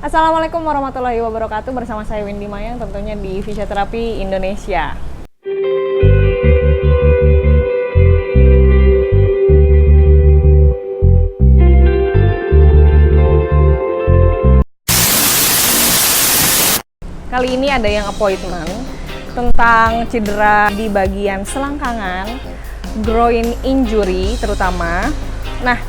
Assalamualaikum warahmatullahi wabarakatuh. Bersama saya Windy Mayang, tentunya di Fisioterapi Indonesia. Kali ini ada yang appointment tentang cedera di bagian selangkangan, groin injury terutama. Nah,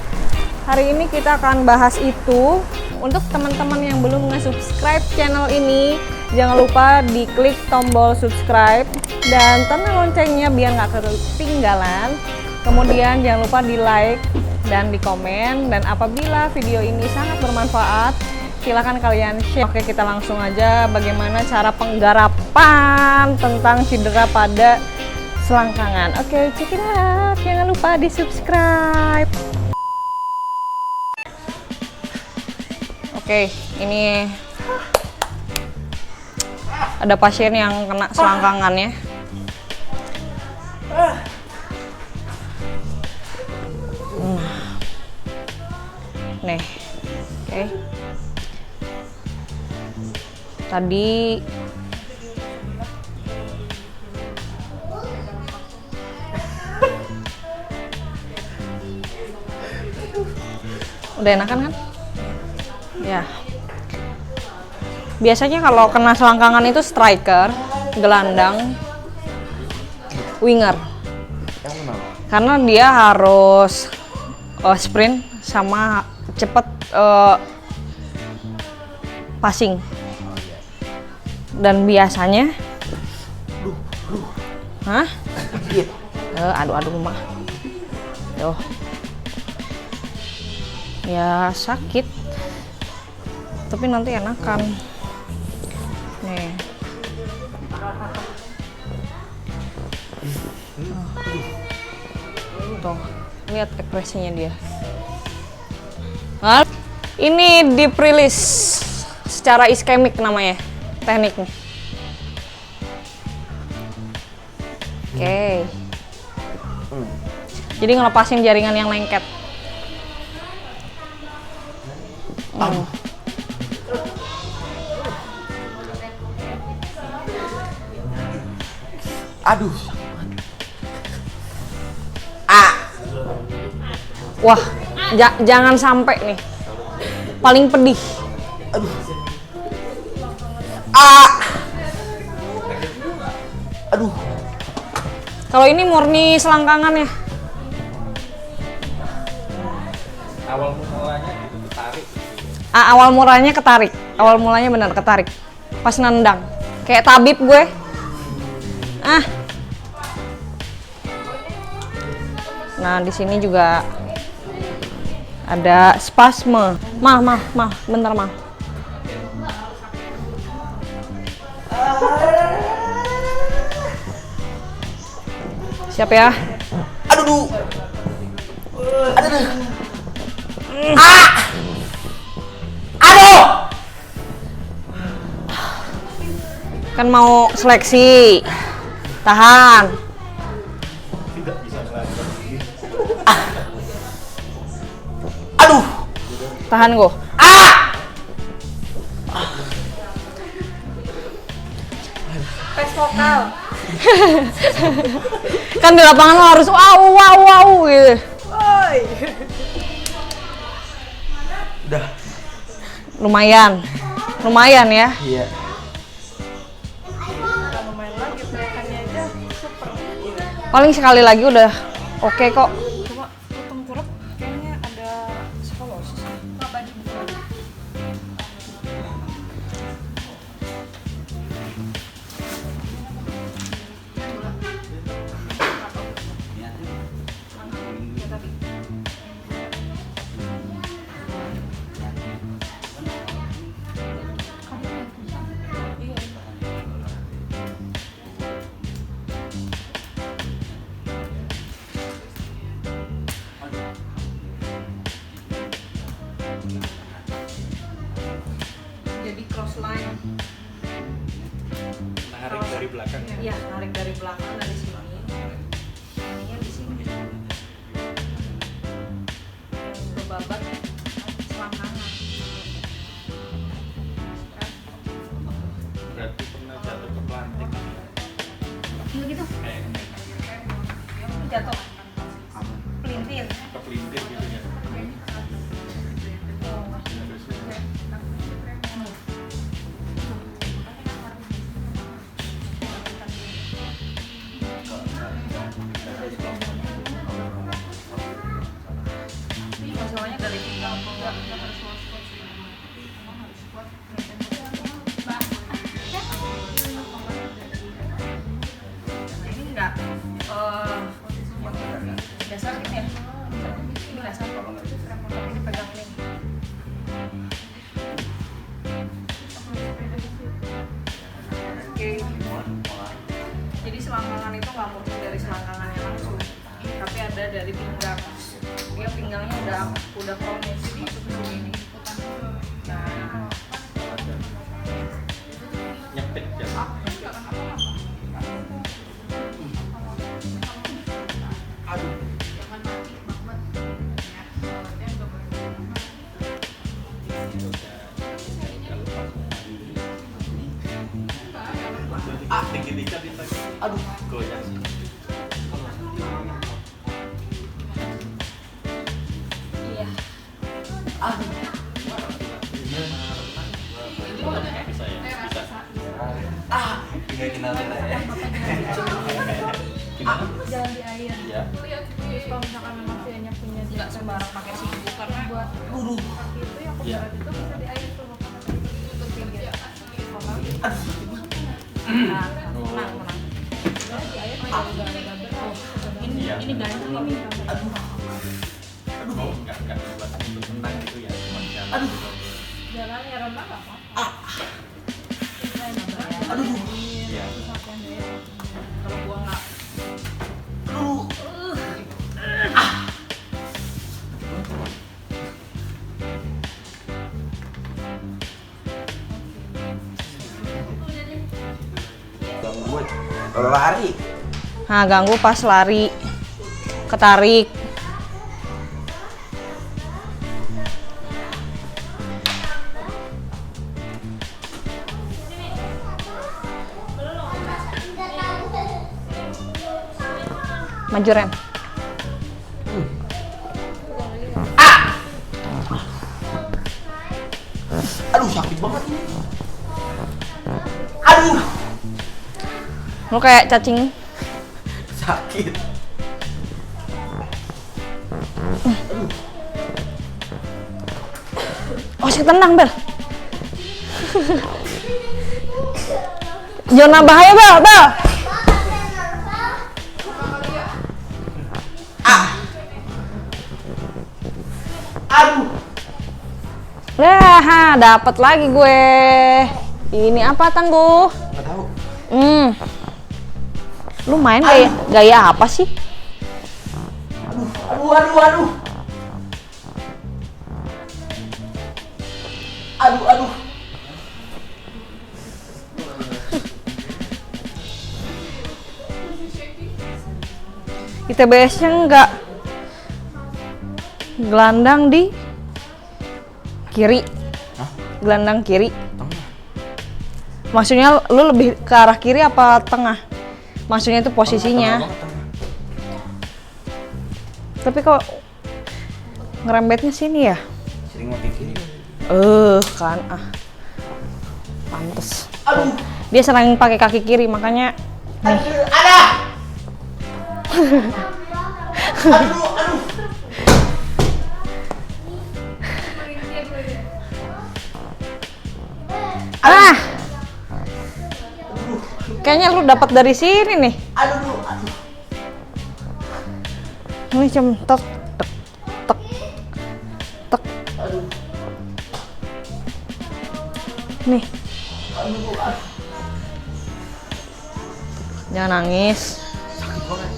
hari ini kita akan bahas itu. Untuk teman-teman yang belum nge-subscribe channel ini, jangan lupa diklik tombol subscribe dan tanda loncengnya biar nggak ketinggalan. Kemudian jangan lupa di like dan di komen. Dan apabila video ini sangat bermanfaat, silahkan kalian share. Oke, kita langsung aja bagaimana cara penggarapan tentang cedera pada selangkangan. Oke, check it out. Jangan lupa di subscribe. Oke, ini ada pasien yang kena selangkangan ya. Nih, oke. Tadi udah enakan kan? Ya, biasanya kalau kena selangkangan itu striker, gelandang, winger, karena dia harus sprint sama cepet passing. Dan biasanya, aduh mah, tuh, ya sakit. Tapi nanti enakan. Nih. Tuh, lihat ekspresinya dia. Nah, ini deep release secara iskemik namanya tekniknya. Oke. Jadi ngelepasin jaringan yang lengket. Aduh. Wah, jangan sampai nih. Paling pedih. Aduh. Aduh. Kalau ini murni selangkangan ya. Awal mulanya gitu ketarik. Awal mulanya ketarik. Awal mulanya benar ketarik. Pas nendang. Kayak tabib gue. Nah, di sini juga ada spasme. Bentar, mah. Siap ya? Aduh. Kan mau seleksi. Tahan. Aduh. Tahan gue. Tes vokal. Kan di lapangan lo harus wow gitu. Udah. Lumayan ya. Iya. Paling sekali lagi udah oke kok. Cuma tengkurap kayaknya ada skolosis. Jadi cross line. Narik dari belakang ya? Iya, narik dari belakang dari sini. Ininya di sini. Yang berbabat selangkangan. jatuh. Aman. Pelintir. Kepelintir gitu ya. Masalahnya dari pinggang enggak. Ini enggak nggak sakit ya? Ini nggak sakit. Ini pegang ini. Oke. Jadi selangkangan itu nggak murni dari selangkangannya langsung, tapi ada dari pinggang. Dia pinggangnya udah kronis masuk ke sini. Nah, Nyepit ya. Aduh. Dikit-dikit kita. Aduh, goyang sih. iya. Aduh. Bisa ya? Bisa. Tinggal kenalin aja. Gimana? Jalan di air. Ya. Terus kalau misalkan memang sianya punya Nggak sembarang pakai siku karena Buat kaki itu yang Ya. keberat itu bisa di air tuh untuk pinggir. nah, tenang. Di air udah berat. Iya. Ini ganjel ini. Aduh. Aduh. Enggak buat untuk tenang gitu ya. Cuma jalan. Aduh. Jalan ya renang nggak apa-apa. Aduh. Iya. Kalau gua nggak Aduh. Gangguan. Lari. Nah, ganggu pas lari, ketarik. Maju Ren. Aduh, sakit banget ini. Aduh. Lu kayak cacing. Sakit. Oh, sih tenang, Bel. Zona bahaya, Bel. Aduh. Wah, dapat lagi gue. Ini apa, Tangguh? Nggak tahu. Lu main gaya apa sih? Aduh. Aduh. ITBS-nya enggak. Gelandang di kiri. Hah? Gelandang kiri. Tengah. Maksudnya lu lebih ke arah kiri apa tengah? Maksudnya itu posisinya. Tengah banget, tengah. Tapi kok ngerembetnya sini ya? Sering mati kiri. Kan pantes. Aduh. Dia sering pakai kaki kiri makanya nih. Ada. Aduh. Kayaknya lu dapat dari sini nih. Aduh. Ini cem tek. Aduh. Nih. Jangan nangis. Sakit banget.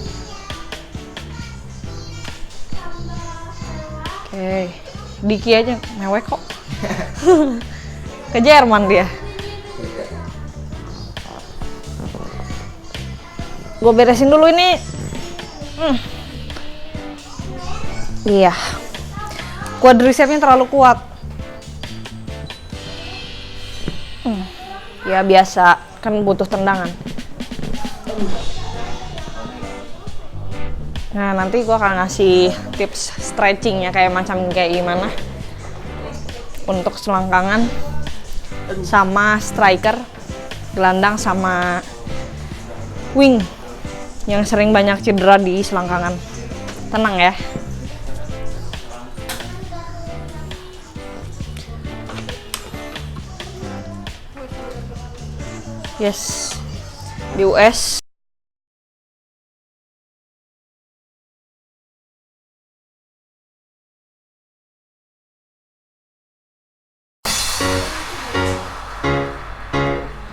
Oke. Diki aja mewek kok. Ke Jerman dia. Gue beresin dulu ini. Iya. Quadricepsnya terlalu kuat. Ya biasa, kan butuh tendangan. Nah, nanti gue akan ngasih tips stretchingnya kayak gimana untuk selangkangan sama striker, gelandang sama wing yang sering banyak cedera di selangkangan. Tenang ya. Yes, di US.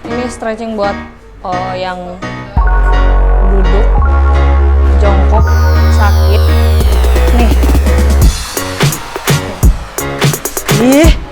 Ini stretching buat yang duduk, jongkok, sakit. Nih. Ih.